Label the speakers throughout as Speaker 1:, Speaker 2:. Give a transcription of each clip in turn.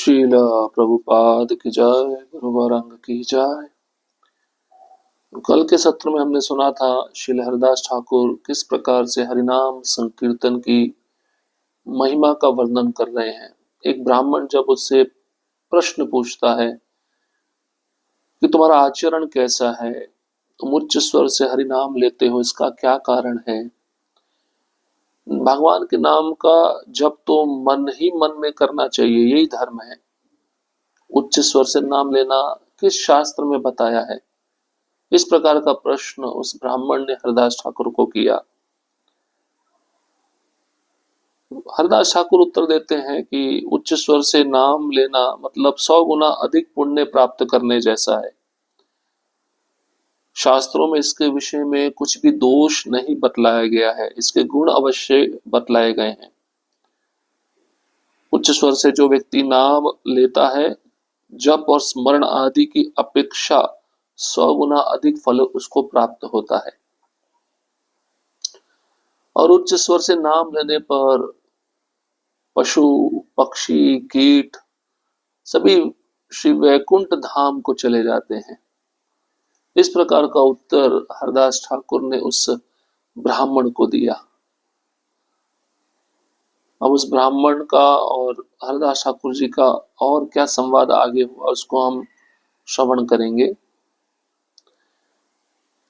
Speaker 1: शील प्रभुपाद की जय, गुरु गौरांग की जय। कल के सत्र में हमने सुना था श्रील हरिदास ठाकुर किस प्रकार से हरिनाम संकीर्तन की महिमा का वर्णन कर रहे हैं। एक ब्राह्मण जब उससे प्रश्न पूछता है कि तुम्हारा आचरण कैसा है, तुम उच्च स्वर से हरिनाम लेते हो, इसका क्या कारण है। भगवान के नाम का जप तो मन ही मन में करना चाहिए, यही धर्म है। उच्च स्वर से नाम लेना किस शास्त्र में बताया है, इस प्रकार का प्रश्न उस ब्राह्मण ने हरदास ठाकुर को किया। हरदास ठाकुर उत्तर देते हैं कि उच्च स्वर से नाम लेना मतलब 100 गुना अधिक पुण्य प्राप्त करने जैसा है। शास्त्रों में इसके विषय में कुछ भी दोष नहीं बतलाया गया है, इसके गुण अवश्य बतलाए गए हैं। उच्च स्वर से जो व्यक्ति नाम लेता है, जप और स्मरण आदि की अपेक्षा 100 गुना अधिक फल उसको प्राप्त होता है। और उच्च स्वर से नाम लेने पर पशु पक्षी कीट सभी श्री वैकुंठ धाम को चले जाते हैं। इस प्रकार का उत्तर हरदास ठाकुर ने उस ब्राह्मण को दिया। अब उस ब्राह्मण का और हरदास ठाकुर जी का और क्या संवाद आगे हुआ, उसको हम श्रवण करेंगे।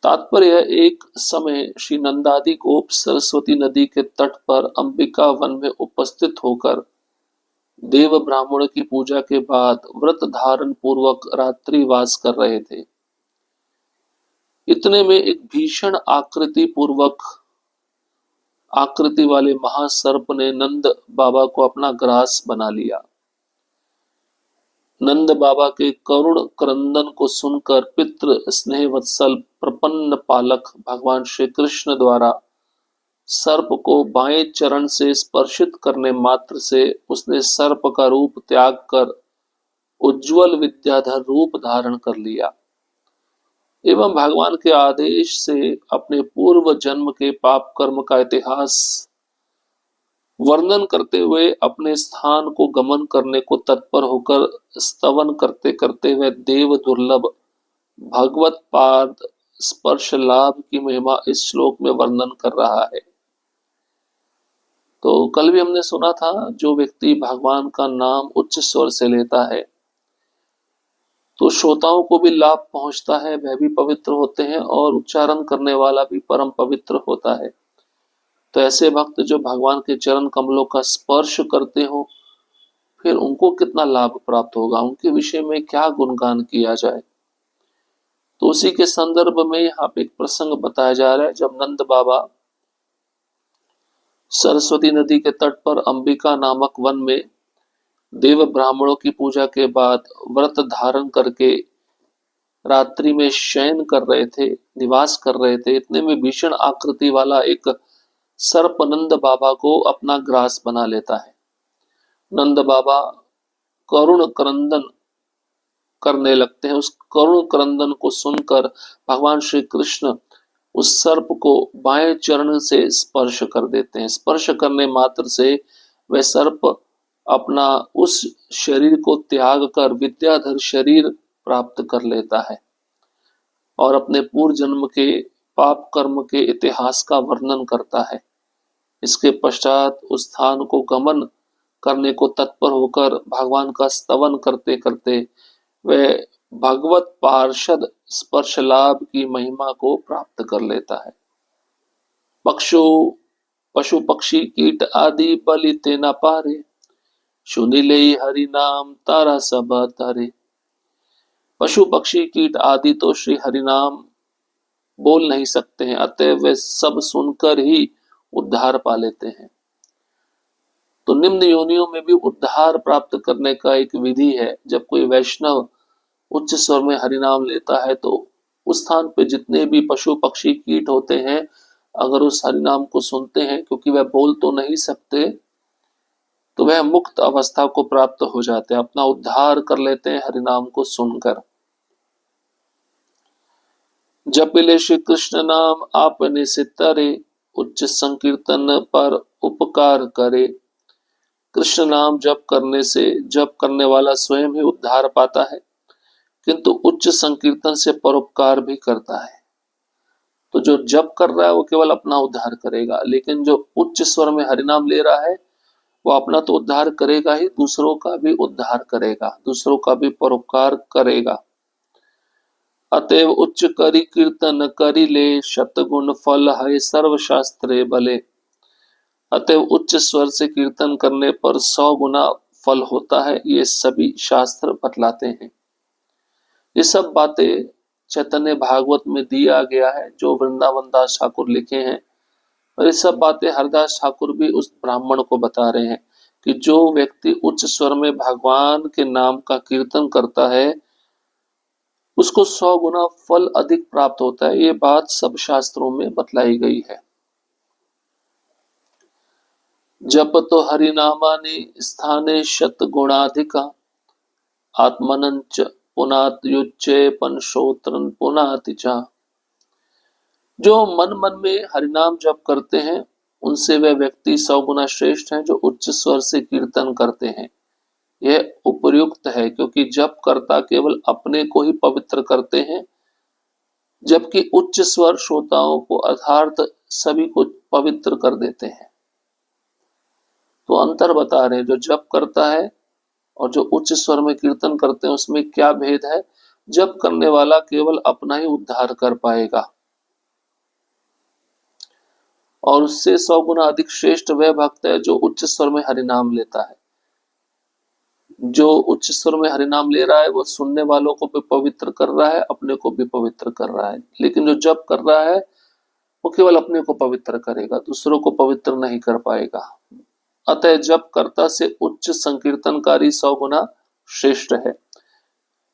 Speaker 1: तात्पर्य, एक समय श्री नंदादि गोप सरस्वती नदी के तट पर अंबिका वन में उपस्थित होकर देव ब्राह्मण की पूजा के बाद व्रत धारण पूर्वक रात्रि वास कर रहे थे। इतने में एक भीषण आकृति वाले महासर्प ने नंद बाबा को अपना ग्रास बना लिया। नंद बाबा के करुण क्रंदन को सुनकर पितृ स्नेह वत्सल प्रपन्न पालक भगवान श्री कृष्ण द्वारा सर्प को बाएं चरण से स्पर्शित करने मात्र से उसने सर्प का रूप त्याग कर उज्ज्वल विद्याधर रूप धारण कर लिया एवं भगवान के आदेश से अपने पूर्व जन्म के पाप कर्म का इतिहास वर्णन करते हुए अपने स्थान को गमन करने को तत्पर होकर स्तवन करते करते वह देव दुर्लभ भगवत पाद स्पर्श लाभ की महिमा इस श्लोक में वर्णन कर रहा है। तो कल भी हमने सुना था, जो व्यक्ति भगवान का नाम उच्च स्वर से लेता है तो श्रोताओं को भी लाभ पहुंचता है, वह भी पवित्र होते हैं और उच्चारण करने वाला भी परम पवित्र होता है। तो ऐसे भक्त जो भगवान के चरण कमलों का स्पर्श करते हो, फिर उनको कितना लाभ प्राप्त होगा, उनके विषय में क्या गुणगान किया जाए। तो उसी के संदर्भ में यहाँ पे एक प्रसंग बताया जा रहा है। जब नंद बाबा सरस्वती नदी के तट पर अंबिका नामक वन में देव ब्राह्मणों की पूजा के बाद व्रत धारण करके रात्रि में शयन कर रहे थे, निवास कर रहे थे, इतने में भीषण आकृति वाला एक सर्प नंद बाबा को अपना ग्रास बना लेता है। नंद बाबा करुण क्रंदन करने लगते हैं। उस करुण क्रंदन को सुनकर भगवान श्री कृष्ण उस सर्प को बाएं चरण से स्पर्श कर देते हैं। स्पर्श करने मात्र से वह सर्प अपना उस शरीर को त्याग कर विद्याधर शरीर प्राप्त कर लेता है और अपने पूर्व जन्म के पाप कर्म के इतिहास का वर्णन करता है। इसके पश्चात उस स्थान को गमन करने को तत्पर होकर भगवान का स्तवन करते करते वह भगवत पार्षद स्पर्श लाभ की महिमा को प्राप्त कर लेता है। पशु पक्षी कीट आदि बलि तेना पारे, सुनिले हरि नाम तारा सब तारे। पशु पक्षी कीट आदि तो श्री हरिनाम बोल नहीं सकते हैं, अतः वे सब सुनकर ही उद्धार पा लेते हैं। तो निम्न योनियों में भी उद्धार प्राप्त करने का एक विधि है। जब कोई वैष्णव उच्च स्वर में हरिनाम लेता है तो उस स्थान पे जितने भी पशु पक्षी कीट होते हैं, अगर उस हरिनाम को सुनते हैं, क्योंकि वह बोल तो नहीं सकते, तो वह मुक्त अवस्था को प्राप्त हो जाते हैं, अपना उद्धार कर लेते हैं हरिनाम को सुनकर। जपिले श्री कृष्ण नाम आपने से तरे, उच्च संकीर्तन पर उपकार करे। कृष्ण नाम जप करने से जप करने वाला स्वयं ही उद्धार पाता है, किंतु उच्च संकीर्तन से परोपकार भी करता है। तो जो जप कर रहा है वो केवल अपना उद्धार करेगा, लेकिन जो उच्च स्वर में हरिनाम ले रहा है वो अपना तो उद्धार करेगा ही, दूसरों का भी उद्धार करेगा, दूसरों का भी परोपकार करेगा। अतएव उच्च करी कीर्तन करी ले, शतगुण फल है सर्व शास्त्रे भले। अतएव उच्च स्वर से कीर्तन करने पर 100 गुना फल होता है, ये सभी शास्त्र बतलाते हैं। ये सब बातें चैतन्य भागवत में दिया गया है, जो वृंदावन दास ठाकुर लिखे हैं, और ये सब बातें हरदास ठाकुर भी उस ब्राह्मण को बता रहे हैं कि जो व्यक्ति उच्च स्वर में भगवान के नाम का कीर्तन करता है उसको 100 गुना फल अधिक प्राप्त होता है। ये बात सब शास्त्रों में बतलाई गई है। जप तो हरिनामानि स्थाने शत गुणाधिका, आत्मनंच पुनात्युच्चे पंचोत्रन पुनातिचा। जो मन मन में हरिनाम जप करते हैं उनसे वह व्यक्ति 100 गुना श्रेष्ठ है जो उच्च स्वर से कीर्तन करते हैं। यह उपयुक्त है, क्योंकि जप करता केवल अपने को ही पवित्र करते हैं, जबकि उच्च स्वर श्रोताओं को अर्थात सभी को पवित्र कर देते हैं। तो अंतर बता रहे हैं, जो जप करता है और जो उच्च स्वर में कीर्तन करते हैं उसमें क्या भेद है। जप करने वाला केवल अपना ही उद्धार कर पाएगा, और उससे 100 गुना अधिक श्रेष्ठ वह भक्त है जो उच्च स्वर में हरिनाम लेता है। जो उच्च स्वर में हरिनाम ले रहा है वो सुनने वालों को भी पवित्र कर रहा है, अपने को भी पवित्र कर रहा है, लेकिन जो जप कर रहा है वो केवल अपने को पवित्र करेगा, दूसरों को पवित्र नहीं कर पाएगा। अतः जप कर्ता से उच्च संकीर्तनकारी 100 गुना श्रेष्ठ है।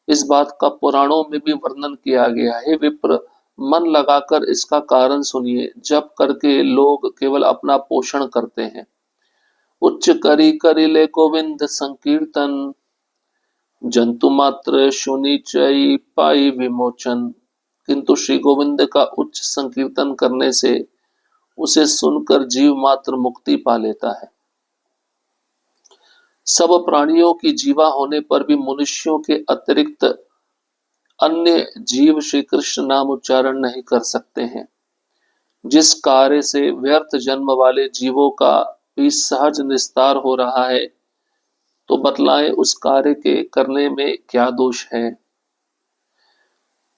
Speaker 1: इस बात का पुराणों में भी वर्णन किया गया है। विप्र, मन लगाकर इसका कारण सुनिए। जप करके लोग केवल अपना पोषण करते हैं। उच्च करी करिले गोविंद संकीर्तन, जंतु मात्र सुनिचई पाई विमोचन। किंतु श्री गोविंद का उच्च संकीर्तन करने से उसे सुनकर जीव मात्र मुक्ति पा लेता है। सब प्राणियों की जीवा होने पर भी मनुष्यों के अतिरिक्त अन्य जीव श्री कृष्ण नाम उच्चारण नहीं कर सकते हैं। जिस कार्य से व्यर्थ जन्म वाले जीवों का भी सहज निस्तार हो रहा है, तो बतलाएं उस कार्य के करने में क्या दोष है।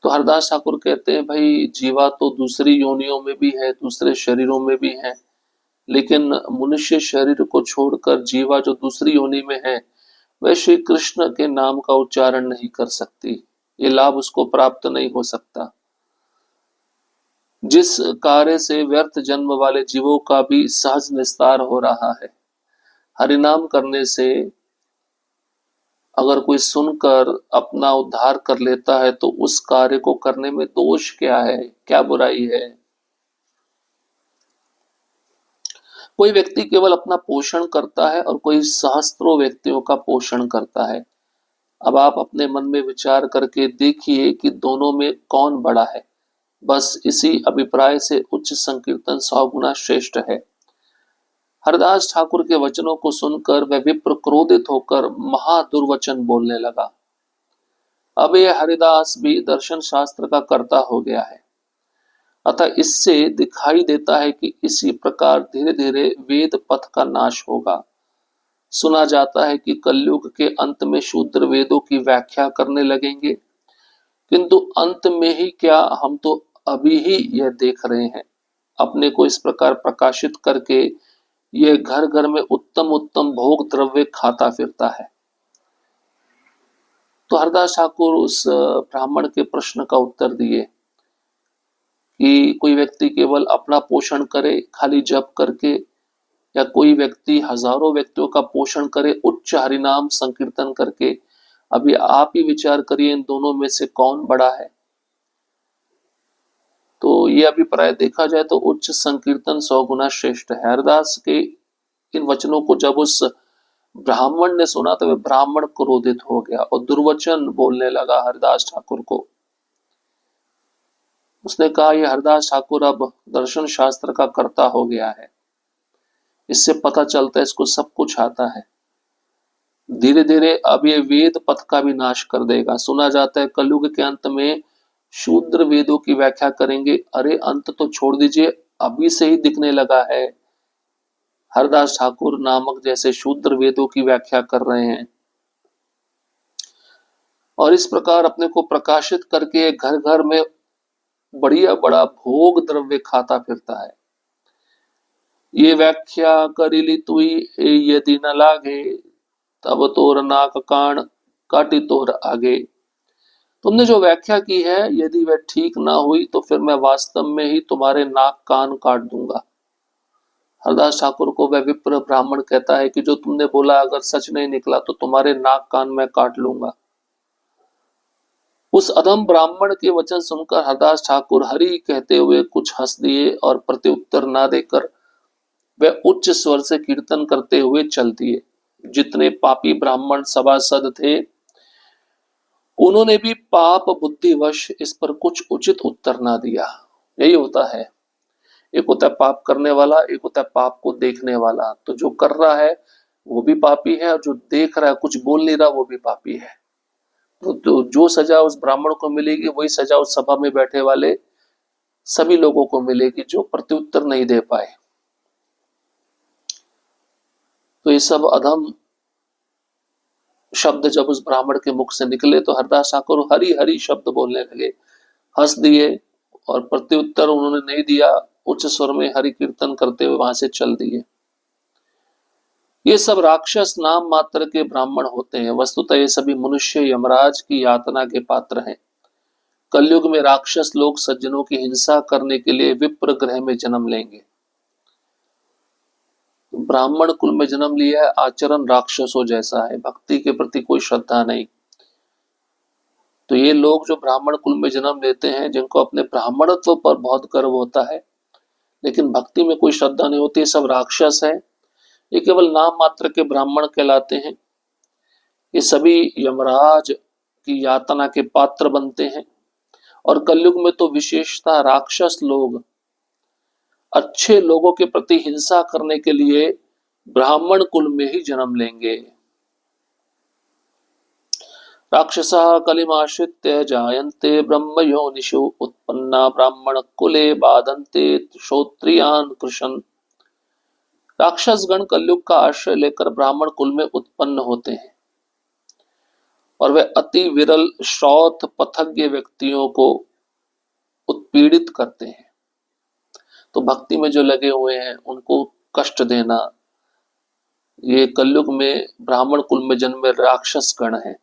Speaker 1: तो हरदास ठाकुर कहते हैं, भाई जीवा तो दूसरी योनियों में भी है, दूसरे शरीरों में भी है, लेकिन मनुष्य शरीर को छोड़कर जीवा जो दूसरी योनि में है वह श्री कृष्ण के नाम का उच्चारण नहीं कर सकती, ये लाभ उसको प्राप्त नहीं हो सकता। जिस कार्य से व्यर्थ जन्म वाले जीवों का भी सहज निस्तार हो रहा है, हरिनाम करने से अगर कोई सुनकर अपना उद्धार कर लेता है तो उस कार्य को करने में दोष क्या है, क्या बुराई है। कोई व्यक्ति केवल अपना पोषण करता है और कोई सहस्त्रों व्यक्तियों का पोषण करता है। अब आप अपने मन में विचार करके देखिए कि दोनों में कौन बड़ा है। बस इसी अभिप्राय से उच्च संकीर्तन 100 गुना श्रेष्ठ है। हरदास ठाकुर के वचनों को सुनकर वह विप्र क्रोधित होकर महादुर्वचन बोलने लगा। अब यह हरिदास भी दर्शन शास्त्र का कर्ता हो गया है, अतः इससे दिखाई देता है कि इसी प्रकार धीरे धीरे वेद पथ का नाश होगा। सुना जाता है कि कलयुग के अंत में शूद्र वेदों की व्याख्या करने लगेंगे, किंतु अंत में ही क्या, हम तो अभी ही यह देख रहे हैं। अपने को इस प्रकार प्रकाशित करके यह घर घर में उत्तम उत्तम भोग द्रव्य खाता फिरता है। तो हरदास ठाकुर उस ब्राह्मण के प्रश्न का उत्तर दिए कि कोई व्यक्ति केवल अपना पोषण करे खाली जप करके, या कोई व्यक्ति हजारों व्यक्तियों का पोषण करे उच्च हरिनाम संकीर्तन करके। अभी आप ही विचार करिए इन दोनों में से कौन बड़ा है। तो ये अभिप्राय देखा जाए तो उच्च संकीर्तन 100 गुना श्रेष्ठ है। हरदास के इन वचनों को जब उस ब्राह्मण ने सुना तो वह ब्राह्मण क्रोधित हो गया और दुर्वचन बोलने लगा हरदास ठाकुर को। उसने कहा, यह हरदास ठाकुर अब दर्शन शास्त्र का कर्ता हो गया है, इससे पता चलता है इसको सब कुछ आता है। धीरे धीरे अब ये वेद पथ का भी नाश कर देगा। सुना जाता है कलयुग के अंत में शूद्र वेदों की व्याख्या करेंगे। अरे अंत तो छोड़ दीजिए, अभी से ही दिखने लगा है। हरदास ठाकुर नामक जैसे शूद्र वेदों की व्याख्या कर रहे हैं और इस प्रकार अपने को प्रकाशित करके घर घर में बढ़िया बड़ा भोग द्रव्य खाता फिरता है। ये व्याख्या करिली तुई यदि न लागे, तब तोर नाक कान काटी तोर आगे। तुमने जो व्याख्या की है यदि वह ठीक ना हुई तो फिर मैं वास्तव में ही तुम्हारे नाक कान काट दूंगा। हरदास ठाकुर को वह विप्र ब्राह्मण कहता है कि जो तुमने बोला अगर सच नहीं निकला तो तुम्हारे नाक कान मैं काट लूंगा। उस अधम ब्राह्मण के वचन सुनकर हरदास ठाकुर हरि कहते हुए कुछ हंस दिए और प्रत्युत्तर ना देकर वह उच्च स्वर से कीर्तन करते हुए चल दिए। जितने पापी ब्राह्मण सभासद थे उन्होंने भी पाप बुद्धिवश इस पर कुछ उचित उत्तर ना दिया। यही होता है, एक होता है पाप करने वाला, एक होता है पाप को देखने वाला। तो जो कर रहा है वो भी पापी है और जो देख रहा है कुछ बोल नहीं रहा वो भी पापी है। तो जो सजा उस ब्राह्मण को मिलेगी वही सजा उस सभा में बैठे वाले सभी लोगों को मिलेगी जो प्रत्युत्तर नहीं दे पाए। तो ये सब अधम शब्द जब उस ब्राह्मण के मुख से निकले तो हरदास ठाकुर हरि हरि शब्द बोलने लगे, हंस दिए और प्रत्युत्तर उन्होंने नहीं दिया। उच्च स्वर में हरि कीर्तन करते हुए वहां से चल दिए। ये सब राक्षस नाम मात्र के ब्राह्मण होते हैं। वस्तुतः ये सभी मनुष्य यमराज की यातना के पात्र हैं। कलयुग में राक्षस लोग सज्जनों की हिंसा करने के लिए विप्र ग्रह में जन्म लेंगे। ब्राह्मण कुल में जन्म लिया है, आचरण राक्षसों जैसा है, भक्ति के प्रति कोई श्रद्धा नहीं। तो ये लोग जो ब्राह्मण कुल में जन्म लेते हैं जिनको अपने ब्राह्मणत्व पर बहुत गर्व होता है लेकिन भक्ति में कोई श्रद्धा नहीं होती, सब राक्षस है। ये केवल नाम मात्र के ब्राह्मण कहलाते हैं। ये सभी यमराज की यातना के पात्र बनते हैं और कलयुग में तो विशेषतः राक्षस लोग अच्छे लोगों के प्रति हिंसा करने के लिए ब्राह्मण कुल में ही जन्म लेंगे। राक्षसः कलिमाश्रित्य जायन्ते ब्रह्म योनिषु उत्पन्ना ब्राह्मण कुले बाधन्ते क्षोत्रियान् कृशन्। राक्षस गण कलयुग का आश्रय लेकर ब्राह्मण कुल में उत्पन्न होते हैं और वे अति विरल श्रौत पथज्ञ व्यक्तियों को उत्पीड़ित करते हैं। तो भक्ति में जो लगे हुए हैं उनको कष्ट देना, ये कलयुग में ब्राह्मण कुल में जन्मे राक्षस गण है।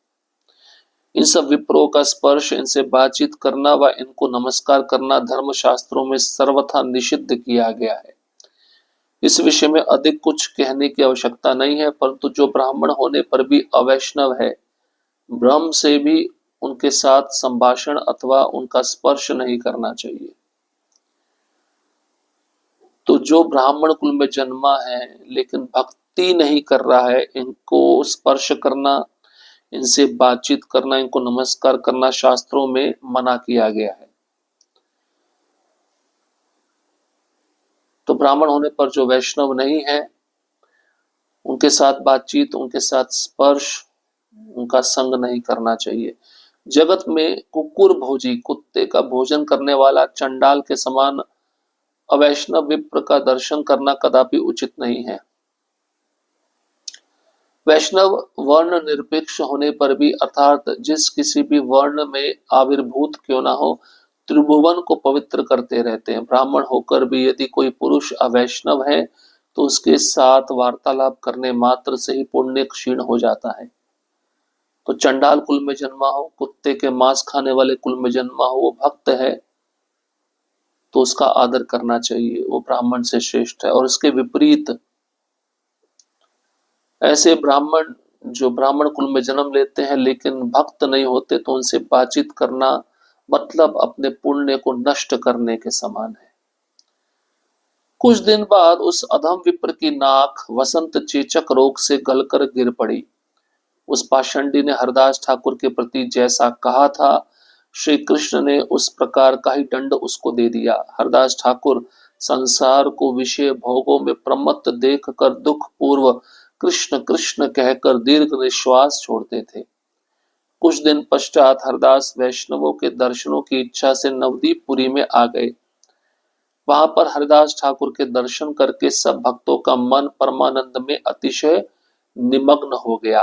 Speaker 1: इन सब विप्रों का स्पर्श, इनसे बातचीत करना व इनको नमस्कार करना धर्म शास्त्रों में सर्वथा निषिद्ध किया गया है। इस विषय में अधिक कुछ कहने की आवश्यकता नहीं है, परंतु जो ब्राह्मण होने पर भी अवैष्णव है, ब्रह्म से भी उनके साथ संभाषण अथवा उनका स्पर्श नहीं करना चाहिए। तो जो ब्राह्मण कुल में जन्मा है लेकिन भक्ति नहीं कर रहा है, इनको स्पर्श करना, इनसे बातचीत करना, इनको नमस्कार करना शास्त्रों में मना किया गया है। तो ब्राह्मण होने पर जो वैष्णव नहीं है उनके साथ बातचीत, उनके साथ स्पर्श, उनका संग नहीं करना चाहिए। जगत में कुकुर भोजी, कुत्ते का भोजन करने वाला चंडाल के समान अवैष्णव विप्र का दर्शन करना कदापि उचित नहीं है। वैष्णव वर्ण निरपेक्ष होने पर भी, अर्थात जिस किसी भी वर्ण में आविर्भूत क्यों ना हो, त्रिभुवन को पवित्र करते रहते हैं। ब्राह्मण होकर भी यदि कोई पुरुष अवैष्णव है तो उसके साथ वार्तालाप करने मात्र से ही पुण्य क्षीण हो जाता है। तो चंडाल कुल में जन्मा हो, कुत्ते के मांस खाने वाले कुल में जन्मा हो, वो भक्त है तो उसका आदर करना चाहिए, वो ब्राह्मण से श्रेष्ठ है। और इसके विपरीत ऐसे ब्राह्मण जो ब्राह्मण कुल में जन्म लेते हैं लेकिन भक्त नहीं होते, तो उनसे बातचीत करना मतलब अपने पुण्य को नष्ट करने के समान है। कुछ दिन बाद उस अधम विप्र की नाक वसंत चेचक रोग से गलकर गिर पड़ी। उस पाषंडी ने हरदास ठाकुर के प्रति जैसा कहा था, श्री कृष्ण ने उस प्रकार का ही दंड उसको दे दिया। हरदास ठाकुर संसार को विषय भोगों में प्रमत्त देखकर दुख पूर्व कृष्ण कृष्ण कहकर दीर्घ निश्वास छोड़ते थे। कुछ दिन पश्चात हरदास वैष्णवों के दर्शनों की इच्छा से नवदीपपुरी में आ गए। वहां पर हरदास ठाकुर के दर्शन करके सब भक्तों का मन परमानंद में अतिशय निमग्न हो गया।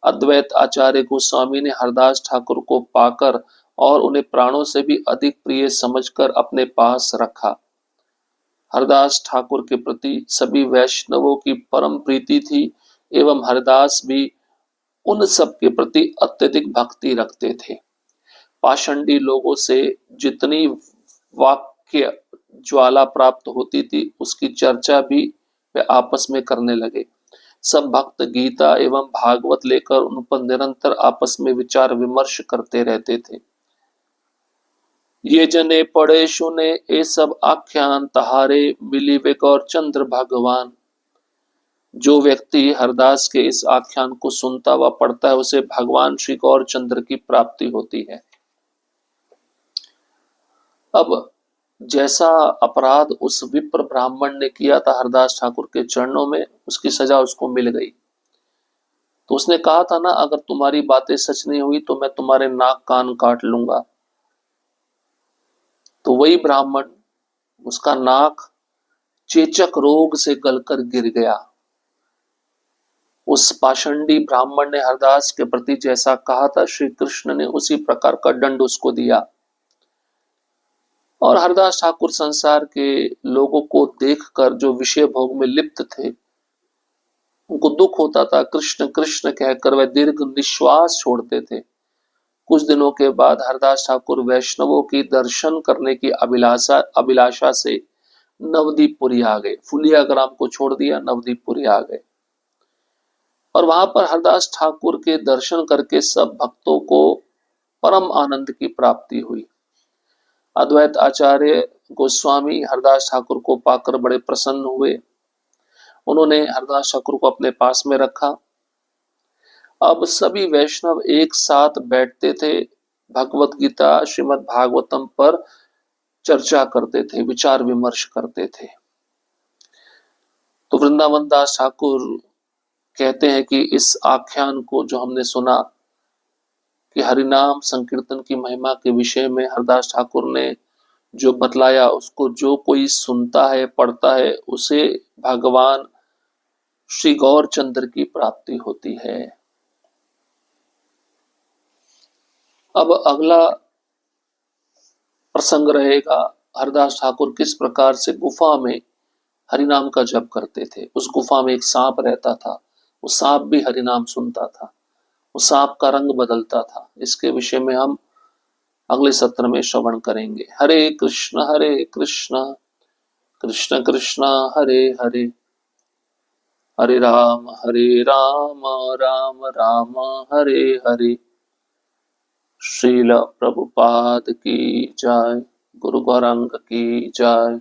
Speaker 1: अद्वैत आचार्य गोस्वामी ने हरदास ठाकुर को पाकर और उन्हें प्राणों से भी अधिक प्रिय समझकर अपने पास रखा। हरदास ठाकुर के प्रति सभी वैष्णवों की परम प्रीति थी एवं हरदास भी उन सब के प्रति अत्यधिक भक्ति रखते थे। पाषंडी लोगों से जितनी वाक्य ज्वाला प्राप्त होती थी उसकी चर्चा भी वे आपस में करने लगे। सब भक्त गीता एवं भागवत लेकर उन पर निरंतर आपस में विचार विमर्श करते रहते थे। ये जने पढ़े सुने ये सब आख्यान तहारे मिली वे गौर चंद्र भगवान। जो व्यक्ति हरदास के इस आख्यान को सुनता व पढ़ता है उसे भगवान श्री गौर चंद्र की प्राप्ति होती है। अब जैसा अपराध उस विप्र ब्राह्मण ने किया था हरदास ठाकुर के चरणों में, उसकी सजा उसको मिल गई। तो उसने कहा था ना, अगर तुम्हारी बातें सच नहीं हुई तो मैं तुम्हारे नाक कान काट लूंगा। तो वही ब्राह्मण, उसका नाक चेचक रोग से गलकर गिर गया। उस पाषंडी ब्राह्मण ने हरदास के प्रति जैसा कहा था, श्री कृष्ण ने उसी प्रकार का दंड उसको दिया। और हरदास ठाकुर संसार के लोगों को देखकर जो विषय भोग में लिप्त थे उनको दुख होता था। कृष्ण कृष्ण कहकर वह दीर्घ निश्वास छोड़ते थे। कुछ दिनों के बाद हरदास ठाकुर वैष्णवों की दर्शन करने की अभिलाषा से नवदीपपुरी आ गए। फुलिया ग्राम को छोड़ दिया, नवदीपपुरी आ गए। और वहां पर हरदास ठाकुर के दर्शन करके सब भक्तों को परम आनंद की प्राप्ति हुई। अद्वैत आचार्य गोस्वामी हरदास ठाकुर को पाकर बड़े प्रसन्न हुए। उन्होंने हरदास ठाकुर को अपने पास में रखा। अब सभी वैष्णव एक साथ बैठते थे, भगवत गीता श्रीमद् भागवतम पर चर्चा करते थे, विचार विमर्श करते थे। तो वृंदावन दास ठाकुर कहते हैं कि इस आख्यान को जो हमने सुना कि हरिनाम संकीर्तन की महिमा के विषय में हरदास ठाकुर ने जो बतलाया, उसको जो कोई सुनता है पढ़ता है उसे भगवान श्री गौर चंद्र की प्राप्ति होती है। अब अगला प्रसंग रहेगा, हरदास ठाकुर किस प्रकार से गुफा में हरिनाम का जप करते थे। उस गुफा में एक सांप रहता था, वो सांप भी हरिनाम सुनता था, वो सांप का रंग बदलता था। इसके विषय में हम अगले सत्र में श्रवण करेंगे। हरे कृष्ण कृष्ण कृष्ण हरे हरे, हरे राम राम राम हरे हरे। श्रील प्रभुपाद की जय, गुरु गौरांग की जय।